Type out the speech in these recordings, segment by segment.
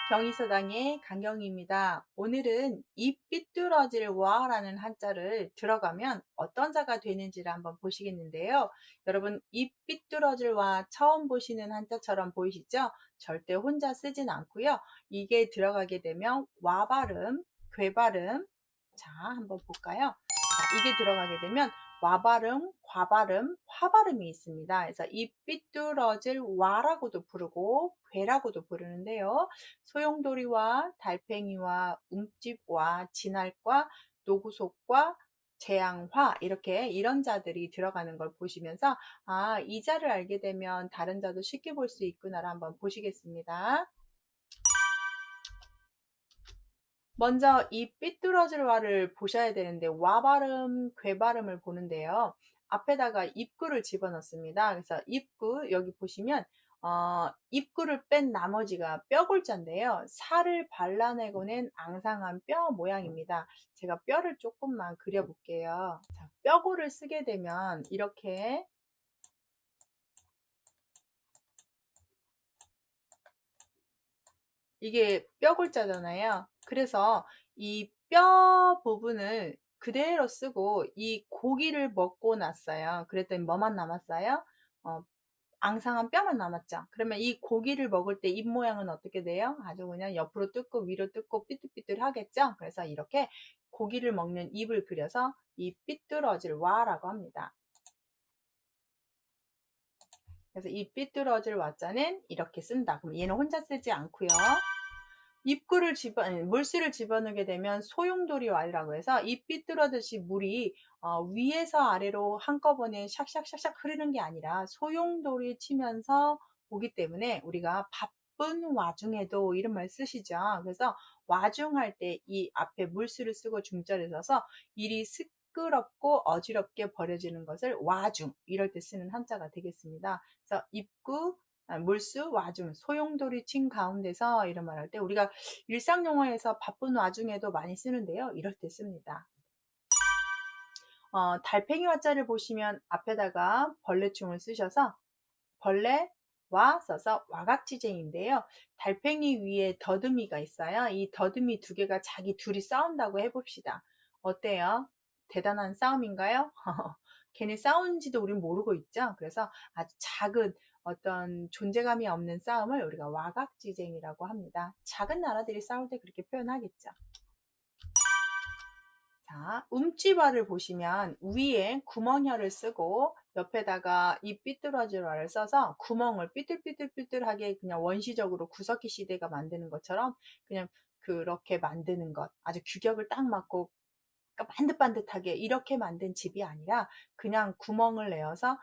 경희서당의 강경희입니다. 오늘은 이 삐뚤어질 와라는 한자를 들어가면 어떤 자가 되는지를 한번 보시겠는데요. 여러분, 이 삐뚤어질 와 처음 보시는 한자처럼 보이시죠? 절대 혼자 쓰진 않고요. 이게 들어가게 되면 와 발음, 괴 발음. 자, 한번 볼까요? 자, 이게 들어가게 되면 와 발음, 과 발음, 화 발음이 있습니다. 그래서 이 삐뚤어질 와라고도 부르고 괴라고도 부르는데요. 소용돌이와 달팽이와 움집과 진할과 노구속과 재앙화 이렇게 이런 자들이 들어가는 걸 보시면서 이 자를 알게 되면 다른 자도 쉽게 볼 수 있구나를 한번 보시겠습니다. 먼저 이 삐뚤어질 와를 보셔야 되는데 와 발음, 괴 발음을 보는데요. 앞에다가 입구를 집어넣습니다. 그래서 입구 여기 보시면 입구를 뺀 나머지가 뼈골자인데요. 살을 발라내고 낸 앙상한 뼈 모양입니다. 제가 뼈를 조금만 그려볼게요. 자, 뼈골을 쓰게 되면 이렇게 이게 뼈골자잖아요. 그래서 이 뼈 부분을 그대로 쓰고 이 고기를 먹고 났어요. 그랬더니 뭐만 남았어요? 어, 앙상한 뼈만 남았죠. 그러면 이 고기를 먹을 때 입 모양은 어떻게 돼요? 아주 그냥 옆으로 뜯고 위로 뜯고 삐뚤삐뚤 하겠죠. 그래서 이렇게 고기를 먹는 입을 그려서 이 삐뚤어질 와라고 합니다. 그래서 이 삐뚤어질 와자는 이렇게 쓴다. 그럼 얘는 혼자 쓰지 않고요. 물수를 집어넣게 되면 소용돌이 와이라고 해서 이 삐뚤어듯이 물이 위에서 아래로 한꺼번에 샥샥샥샥 흐르는 게 아니라 소용돌이 치면서 오기 때문에 우리가 바쁜 와중에도 이런 말 쓰시죠. 그래서 와중할 때 이 앞에 물수를 쓰고 중자를 써서 일이 시끄럽고 어지럽게 벌어지는 것을 와중 이럴 때 쓰는 한자가 되겠습니다. 그래서 입구 물수, 와중, 소용돌이 친 가운데서 이런 말 할 때 우리가 일상 용어에서 바쁜 와중에도 많이 쓰는데요. 이럴 때 씁니다. 달팽이 와자를 보시면 앞에다가 벌레충을 쓰셔서 벌레와 써서 와각지쟁인데요. 달팽이 위에 더듬이가 있어요. 이 더듬이 두 개가 자기 둘이 싸운다고 해봅시다. 어때요? 대단한 싸움인가요? 걔네 싸우는지도 우리는 모르고 있죠. 그래서 아주 작은 어떤 존재감이 없는 싸움을 우리가 와각지쟁이라고 합니다. 작은 나라들이 싸울 때 그렇게 표현하겠죠. 자, 움찌발을 보시면 위에 구멍혀를 쓰고 옆에다가 이 삐뚤어지라를 써서 구멍을 삐뚤삐뚤삐뚤하게 그냥 원시적으로 구석기 시대가 만드는 것처럼 그냥 그렇게 만드는 것. 아주 규격을 딱 맞고 반듯반듯하게 이렇게 만든 집이 아니라 그냥 구멍을 내어서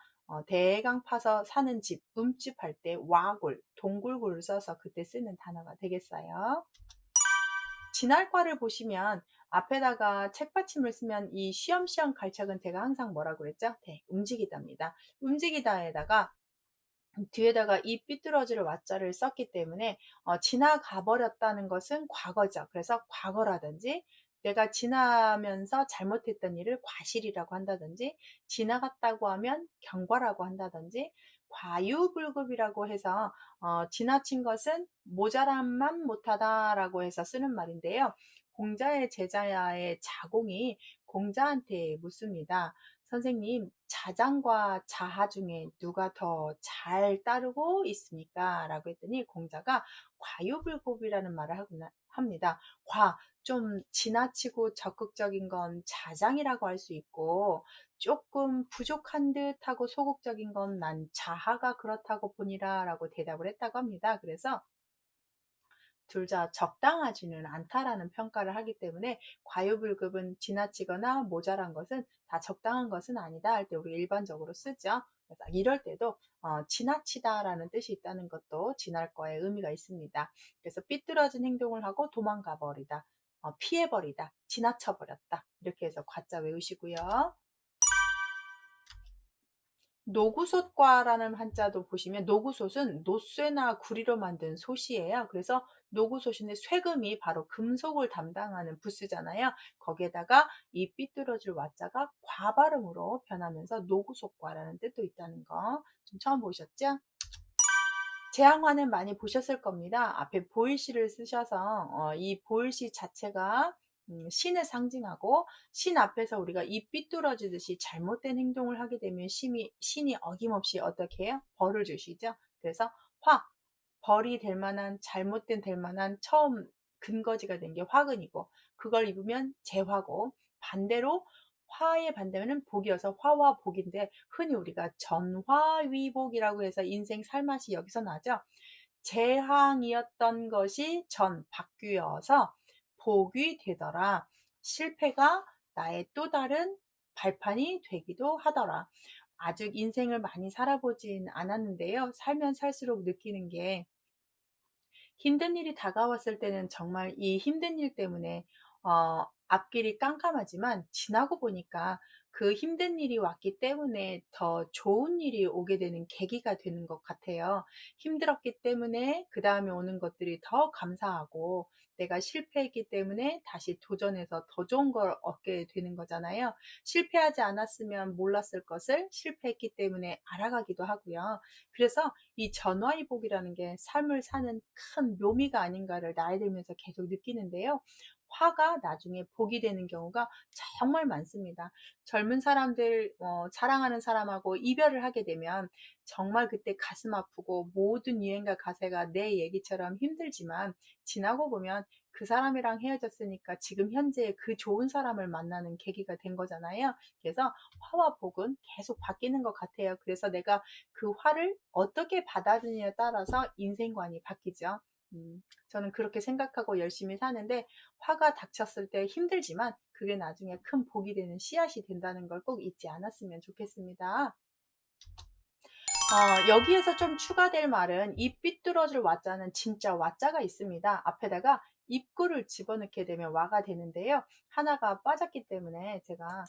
대강 파서 사는 집, 움집 할 때 와골, 동굴골을 써서 그때 쓰는 단어가 되겠어요. 진할과를 보시면 앞에다가 책받침을 쓰면 이 쉬엄쉬엄 갈착은 제가 항상 뭐라고 그랬죠? 네, 움직이다입니다. 움직이다에다가 뒤에다가 이 삐뚤어지를 와자를 썼기 때문에 지나가 버렸다는 것은 과거죠. 그래서 과거라든지 내가 지나면서 잘못했던 일을 과실이라고 한다든지 지나갔다고 하면 경과라고 한다든지 과유불급이라고 해서 지나친 것은 모자람만 못하다라고 해서 쓰는 말인데요. 공자의 제자의 자공이 공자한테 묻습니다. 선생님, 자장과 자하 중에 누가 더 잘 따르고 있습니까? 라고 했더니 공자가 과유불급이라는 말을 합니다. 좀 지나치고 적극적인 건 자장이라고 할 수 있고 조금 부족한 듯하고 소극적인 건 난 자하가 그렇다고 보니라 라고 대답을 했다고 합니다. 그래서 둘 다 적당하지는 않다라는 평가를 하기 때문에 과유불급은 지나치거나 모자란 것은 다 적당한 것은 아니다 할 때 우리 일반적으로 쓰죠. 그래서 이럴 때도 지나치다라는 뜻이 있다는 것도 지날 거에 의미가 있습니다. 그래서 삐뚤어진 행동을 하고 도망가 버리다, 피해 버리다, 지나쳐 버렸다 이렇게 해서 과자 외우시고요. 노구솥과라는 한자도 보시면 노구솥은 노쇠나 구리로 만든 솥이에요. 그래서 노구솥인데 쇠금이 바로 금속을 담당하는 부스잖아요. 거기에다가 이 삐뚤어질 와자가 과발음으로 변하면서 노구솥과라는 뜻도 있다는 거 좀 처음 보셨죠? 제항화는 많이 보셨을 겁니다. 앞에 보일시를 쓰셔서 이 보일시 자체가 신을 상징하고, 신 앞에서 우리가 입 삐뚤어지듯이 잘못된 행동을 하게 되면 신이 어김없이 어떻게 해요? 벌을 주시죠. 그래서 화, 벌이 될 만한, 잘못된 될 만한 처음 근거지가 된 게 화근이고, 그걸 입으면 재화고, 반대로 화의 반대는 복이어서 화와 복인데, 흔히 우리가 전화위복이라고 해서 인생 살맛이 여기서 나죠. 재앙이었던 것이 바뀌어서 복이 되더라. 실패가 나의 또 다른 발판이 되기도 하더라. 아직 인생을 많이 살아보진 않았는데요. 살면 살수록 느끼는 게, 힘든 일이 다가왔을 때는 정말 이 힘든 일 때문에 앞길이 깜깜하지만, 지나고 보니까 그 힘든 일이 왔기 때문에 더 좋은 일이 오게 되는 계기가 되는 것 같아요. 힘들었기 때문에 그 다음에 오는 것들이 더 감사하고, 내가 실패했기 때문에 다시 도전해서 더 좋은 걸 얻게 되는 거잖아요. 실패하지 않았으면 몰랐을 것을 실패했기 때문에 알아가기도 하고요. 그래서 이 전화위복이라는 게 삶을 사는 큰 묘미가 아닌가를 나이 들면서 계속 느끼는데요. 화가 나중에 복이 되는 경우가 정말 많습니다. 젊은 사람들, 사랑하는 사람하고 이별을 하게 되면 정말 그때 가슴 아프고, 모든 유행가 가사가 내 얘기처럼 힘들지만, 지나고 보면 그 사람이랑 헤어졌으니까 지금 현재 그 좋은 사람을 만나는 계기가 된 거잖아요. 그래서 화와 복은 계속 바뀌는 것 같아요. 그래서 내가 그 화를 어떻게 받아들이냐에 따라서 인생관이 바뀌죠. 저는 그렇게 생각하고 열심히 사는데, 화가 닥쳤을 때 힘들지만 그게 나중에 큰 복이 되는 씨앗이 된다는 걸 꼭 잊지 않았으면 좋겠습니다. 여기에서 좀 추가될 말은, 이 삐뚤어질 와자는 진짜 와자가 있습니다. 앞에다가 입구를 집어넣게 되면 와가 되는데요. 하나가 빠졌기 때문에 제가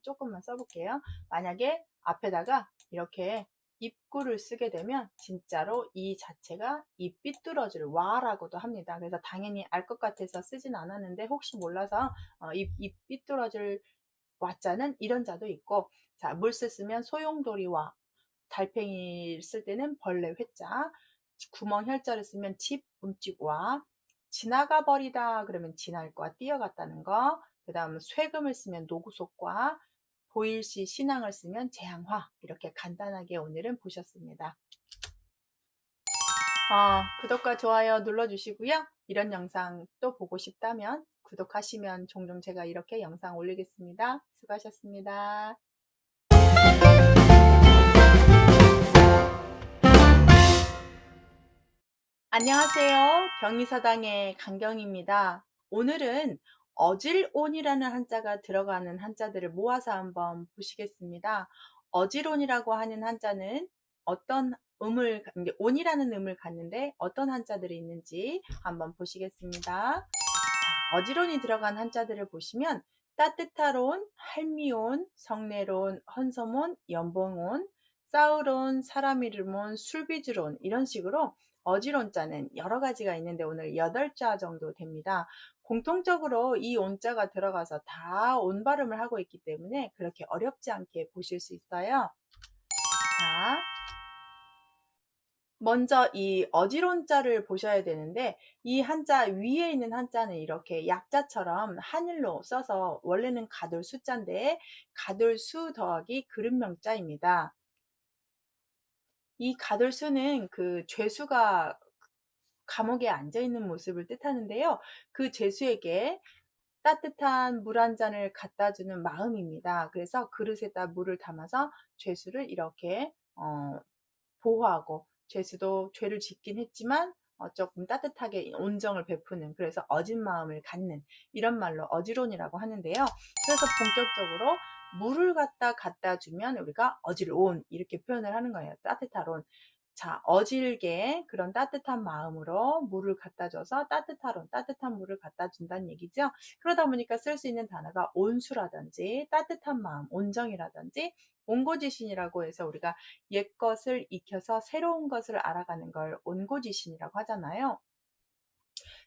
조금만 써볼게요. 만약에 앞에다가 이렇게 입구를 쓰게 되면 진짜로 이 자체가 이 삐뚤어질 와라고도 합니다. 그래서 당연히 알 것 같아서 쓰진 않았는데, 혹시 몰라서 이 삐뚤어질 와자는 이런 자도 있고, 자, 물스 쓰면 소용돌이와, 달팽이 쓸 때는 벌레 회자, 구멍 혈자를 쓰면 집, 움찍와, 지나가 버리다 그러면 지날과 뛰어갔다는 거, 그 다음 쇠금을 쓰면 노구속과, 보일시 신앙을 쓰면 재앙화, 이렇게 간단하게 오늘은 보셨습니다. 구독과 좋아요 눌러주시고요. 이런 영상 또 보고 싶다면 구독하시면 종종 제가 이렇게 영상 올리겠습니다. 수고하셨습니다. 안녕하세요. 경의사당의 강경입니다. 오늘은 어질온이라는 한자가 들어가는 한자들을 모아서 한번 보시겠습니다. 어질온이라고 하는 한자는 어떤 온이라는 음을 갖는데 어떤 한자들이 있는지 한번 보시겠습니다. 자, 어지론이 들어간 한자들을 보시면, 따뜻하론, 할미온, 성내론, 헌섬온, 연봉온, 싸우론, 사람 이름온, 술비주론, 이런 식으로 어지론자는 여러 가지가 있는데 오늘 8자 정도 됩니다. 공통적으로 이 온자가 들어가서 다 온 발음을 하고 있기 때문에 그렇게 어렵지 않게 보실 수 있어요. 자, 먼저 이 어지론자를 보셔야 되는데, 이 한자 위에 있는 한자는 이렇게 약자처럼 한일로 써서 원래는 가돌 숫자인데, 가돌 수 더하기 그릇명자입니다. 이 가돌 수는 그 죄수가 감옥에 앉아 있는 모습을 뜻하는데요. 그 죄수에게 따뜻한 물 한 잔을 갖다 주는 마음입니다. 그래서 그릇에다 물을 담아서 죄수를 이렇게 보호하고, 죄수도 죄를 짓긴 했지만 조금 따뜻하게 온정을 베푸는, 그래서 어진 마음을 갖는, 이런 말로 어지론이라고 하는데요. 그래서 본격적으로 물을 갖다 주면 우리가 어질온, 이렇게 표현을 하는 거예요. 따뜻하론. 자, 어질게 그런 따뜻한 마음으로 물을 갖다 줘서 따뜻하론, 따뜻한 물을 갖다 준다는 얘기죠. 그러다 보니까 쓸 수 있는 단어가 온수라든지 따뜻한 마음, 온정이라든지 온고지신이라고 해서, 우리가 옛 것을 익혀서 새로운 것을 알아가는 걸 온고지신이라고 하잖아요.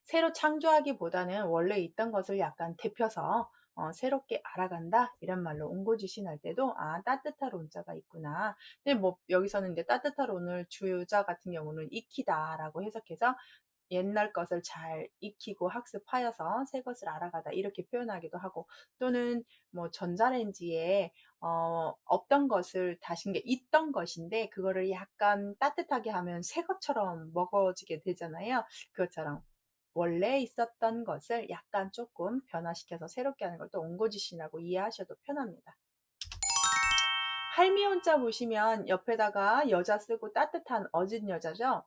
새로 창조하기보다는 원래 있던 것을 약간 데펴서 새롭게 알아간다 이런 말로 온고지신할 때도 아 따뜻할 온자가 있구나. 근데 뭐 여기서는 이제 따뜻할 온을 주자 같은 경우는 익히다라고 해석해서 옛날 것을 잘 익히고 학습하여서 새 것을 알아가다 이렇게 표현하기도 하고, 또는 뭐 전자레인지에 없던 것을 다신 게 있던 것인데 그거를 약간 따뜻하게 하면 새 것처럼 먹어지게 되잖아요. 그것처럼 원래 있었던 것을 약간 조금 변화시켜서 새롭게 하는 걸 또 온고지신이라고 이해하셔도 편합니다. 할미혼자 보시면 옆에다가 여자 쓰고 따뜻한 어진 여자죠.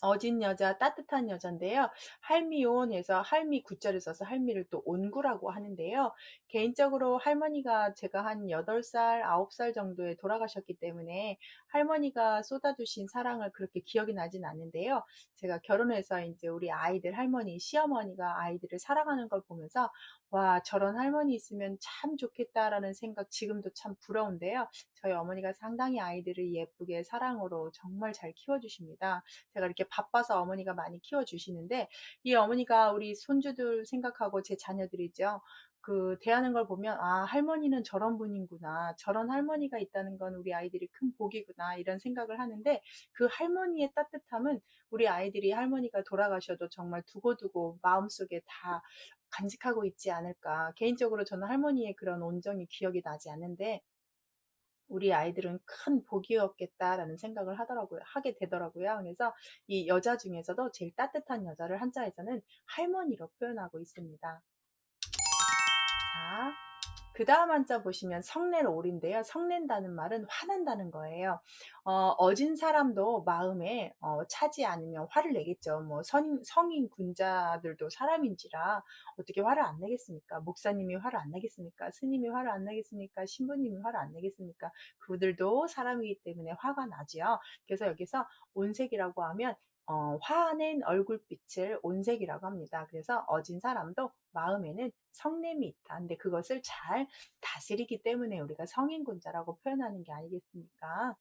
어진 여자, 따뜻한 여잔데요. 할미온에서 할미 구자를 써서 할미를 또 온구라고 하는데요. 개인적으로 할머니가 제가 한 8살, 9살 정도에 돌아가셨기 때문에 할머니가 쏟아주신 사랑을 그렇게 기억이 나진 않는데요. 제가 결혼해서 이제 우리 아이들 할머니, 시어머니가 아이들을 사랑하는 걸 보면서 와, 저런 할머니 있으면 참 좋겠다라는 생각 지금도 참 부러운데요. 저희 어머니가 상당히 아이들을 예쁘게 사랑으로 정말 잘 키워주십니다. 제가 이렇게 바빠서 어머니가 많이 키워주시는데 이 어머니가 우리 손주들 생각하고 제 자녀들이죠. 그 대하는 걸 보면 아 할머니는 저런 분이구나, 저런 할머니가 있다는 건 우리 아이들이 큰 복이구나 이런 생각을 하는데, 그 할머니의 따뜻함은 우리 아이들이 할머니가 돌아가셔도 정말 두고두고 마음속에 다 간직하고 있지 않을까. 개인적으로 저는 할머니의 그런 온정이 기억이 나지 않는데 우리 아이들은 큰 복이었겠다라는 생각을 하게 되더라고요. 그래서 이 여자 중에서도 제일 따뜻한 여자를 한자에서는 할머니로 표현하고 있습니다. 자, 그 다음 한자 보시면 성낸올인데요. 성낸다는 말은 화난다는 거예요. 어진 사람도 마음에 차지 않으면 화를 내겠죠. 뭐 성인 군자들도 사람인지라 어떻게 화를 안 내겠습니까? 목사님이 화를 안 내겠습니까? 스님이 화를 안 내겠습니까? 신부님이 화를 안 내겠습니까? 그들도 사람이기 때문에 화가 나지요. 그래서 여기서 온색이라고 하면 화낸 얼굴빛을 온색이라고 합니다. 그래서 어진 사람도 마음에는 성냄이 있다. 근데 그것을 잘 다스리기 때문에 우리가 성인군자라고 표현하는 게 아니겠습니까?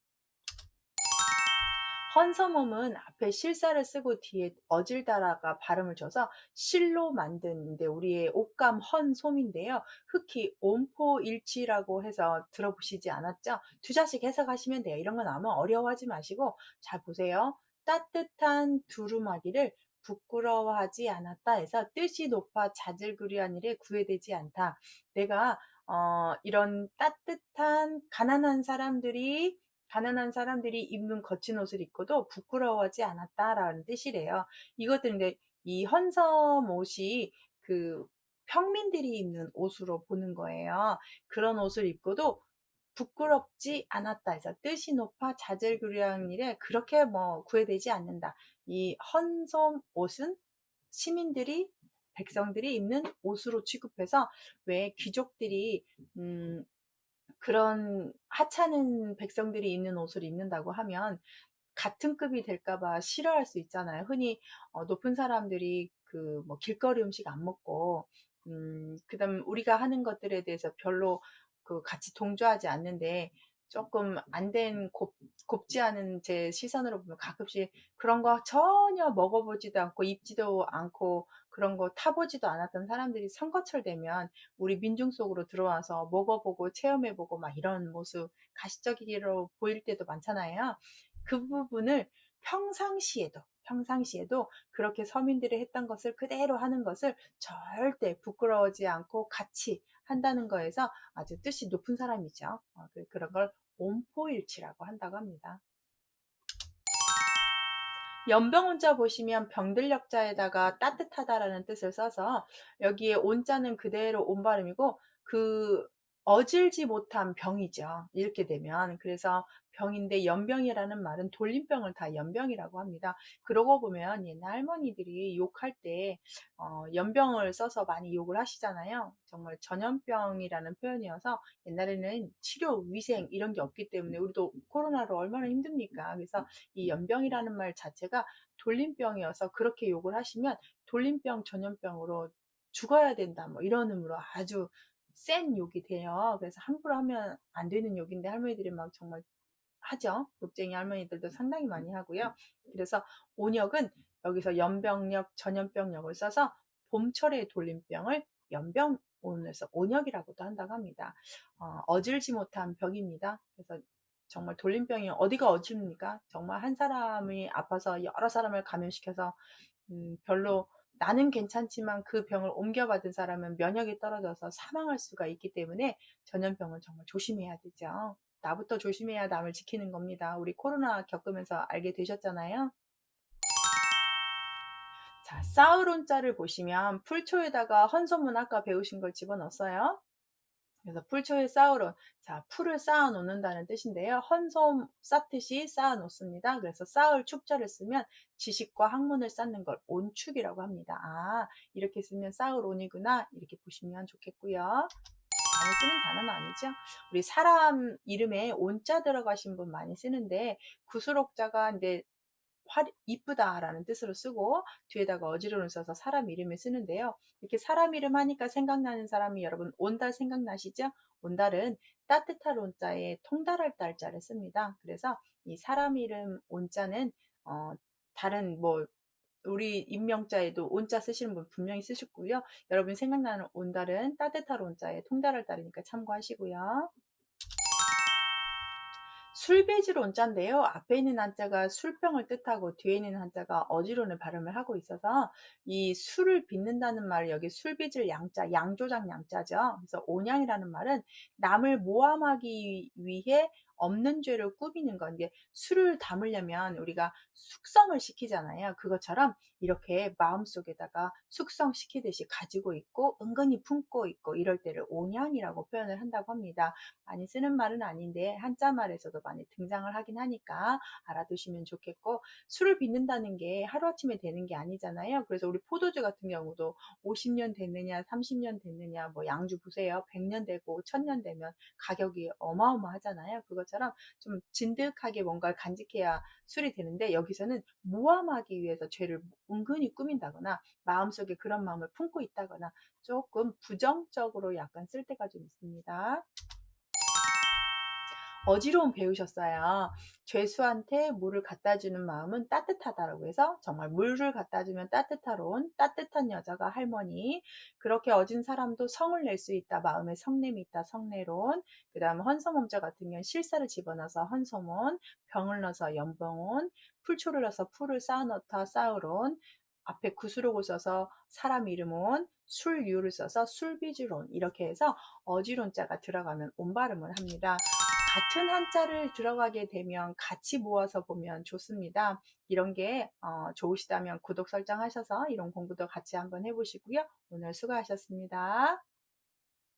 헌서몸은 앞에 실사를 쓰고 뒤에 어질다라가 발음을 줘서 실로 만든 우리의 옷감 헌솜인데요. 흑히 온포일치라고 해서 들어보시지 않았죠? 두 자씩 해석하시면 돼요. 이런 거 나오면 어려워하지 마시고 잘 보세요. 따뜻한 두루마기를 부끄러워하지 않았다 해서 뜻이 높아 자질구레한 일에 구애되지 않다. 내가 이런 따뜻한 가난한 사람들이 입는 거친 옷을 입고도 부끄러워하지 않았다라는 뜻이래요. 이것들인데 이 헌섬 옷이 그 평민들이 입는 옷으로 보는 거예요. 그런 옷을 입고도 부끄럽지 않았다 해서 뜻이 높아 자질구레한 일에 그렇게 뭐 구애되지 않는다. 이 헌섬 옷은 시민들이 백성들이 입는 옷으로 취급해서 왜 귀족들이 그런 하찮은 백성들이 입는 옷을 입는다고 하면 같은 급이 될까봐 싫어할 수 있잖아요. 흔히 높은 사람들이 그 뭐 길거리 음식 안 먹고 그다음 우리가 하는 것들에 대해서 별로 그 같이 동조하지 않는데 조금 안 된 곱지 않은 제 시선으로 보면 가끔씩 그런 거 전혀 먹어보지도 않고 입지도 않고 그런 거 타보지도 않았던 사람들이 선거철 되면 우리 민중 속으로 들어와서 먹어보고 체험해보고 막 이런 모습 가시적이로 보일 때도 많잖아요. 그 부분을 평상시에도 그렇게 서민들이 했던 것을 그대로 하는 것을 절대 부끄러워하지 않고 같이 한다는 거에서 아주 뜻이 높은 사람이죠. 그런 걸 온포일치라고 한다고 합니다. 연병온자 보시면 병들력자에다가 따뜻하다라는 뜻을 써서 여기에 온자는 그대로 온 발음이고 그 어질지 못한 병이죠. 이렇게 되면 그래서 병인데 연병이라는 말은 돌림병을 다 연병이라고 합니다. 그러고 보면 옛날 할머니들이 욕할 때 연병을 써서 많이 욕을 하시잖아요. 정말 전염병이라는 표현이어서 옛날에는 치료, 위생 이런 게 없기 때문에 우리도 코로나로 얼마나 힘듭니까? 그래서 이 연병이라는 말 자체가 돌림병이어서 그렇게 욕을 하시면 돌림병 전염병으로 죽어야 된다 뭐 이런 의미로 아주 센 욕이 돼요. 그래서 함부로 하면 안 되는 욕인데 할머니들이 막 정말 하죠. 욕쟁이 할머니들도 상당히 많이 하고요. 그래서 온역은 여기서 연병력, 전염병력을 써서 봄철의 돌림병을 연병 온에서 온역이라고도 한다고 합니다. 어질지 못한 병입니다. 그래서 정말 돌림병이 어디가 어집니까? 정말 한 사람이 아파서 여러 사람을 감염시켜서 별로 나는 괜찮지만 그 병을 옮겨받은 사람은 면역이 떨어져서 사망할 수가 있기 때문에 전염병은 정말 조심해야 되죠. 나부터 조심해야 남을 지키는 겁니다. 우리 코로나 겪으면서 알게 되셨잖아요. 자, 사우론자를 보시면 풀초에다가 헌소문 아까 배우신 걸 집어넣었어요. 그래서 풀초에 사우론, 자, 풀을 쌓아 놓는다는 뜻인데요. 헌솜 쌓듯이 쌓아 놓습니다. 그래서 쌓을 축자를 쓰면 지식과 학문을 쌓는 걸 온축이라고 합니다. 아, 이렇게 쓰면 쌓을온이구나. 이렇게 보시면 좋겠고요. 많이 쓰는 단어는 아니죠. 우리 사람 이름에 온자 들어가신 분 많이 쓰는데 구수록자가 이제 이쁘다라는 뜻으로 쓰고 뒤에다가 어지러운 써서 사람 이름을 쓰는데요. 이렇게 사람 이름 하니까 생각나는 사람이 여러분 온달 생각나시죠? 온달은 따뜻할 온자에 통달할 달자를 씁니다. 그래서 이 사람 이름 온자는 다른 뭐 우리 임명자에도 온자 쓰시는 분 분명히 쓰셨고요. 여러분 생각나는 온달은 따뜻할 온자에 통달할 달이니까 참고하시고요. 술배질 온자인데요. 앞에 있는 한자가 술병을 뜻하고 뒤에 있는 한자가 어지러운 발음을 하고 있어서 이 술을 빚는다는 말을 여기 술빚을 양자, 양조장 양자죠. 그래서 온양이라는 말은 남을 모함하기 위해 없는 죄를 꾸미는 건 이제 술을 담으려면 우리가 숙성을 시키잖아요. 그것처럼 이렇게 마음속에다가 숙성시키듯이 가지고 있고 은근히 품고 있고 이럴 때를 온양이라고 표현을 한다고 합니다. 많이 쓰는 말은 아닌데 한자 말에서도 많이 등장을 하긴 하니까 알아두시면 좋겠고 술을 빚는다는 게 하루아침에 되는 게 아니잖아요. 그래서 우리 포도주 같은 경우도 50년 됐느냐 30년 됐느냐 뭐 양주 보세요. 100년 되고 1000년 되면 가격이 어마어마하잖아요. 그것처럼 좀 진득하게 뭔가를 간직해야 술이 되는데 여기서는 모함하기 위해서 죄를 은근히 꾸민다거나 마음속에 그런 마음을 품고 있다거나 조금 부정적으로 약간 쓸 때가 좀 있습니다. 어지러움 배우셨어요. 죄수한테 물을 갖다 주는 마음은 따뜻하다라고 해서 정말 물을 갖다 주면 따뜻하론 따뜻한 여자가 할머니. 그렇게 어진 사람도 성을 낼 수 있다. 마음에 성냄이 있다. 성내론. 그 다음 헌서몸자 같은 경우는 실사를 집어넣어서 헌소문, 병을 넣어서 연병온, 풀초를 넣어서 풀을 쌓아넣다. 쌓으론. 앞에 구수록을 써서 사람 이름은 술유를 써서 술비주론 이렇게 해서 어지론자가 들어가면 온 발음을 합니다. 같은 한자를 들어가게 되면 같이 모아서 보면 좋습니다. 이런 게 좋으시다면 구독 설정하셔서 이런 공부도 같이 한번 해보시고요. 오늘 수고하셨습니다.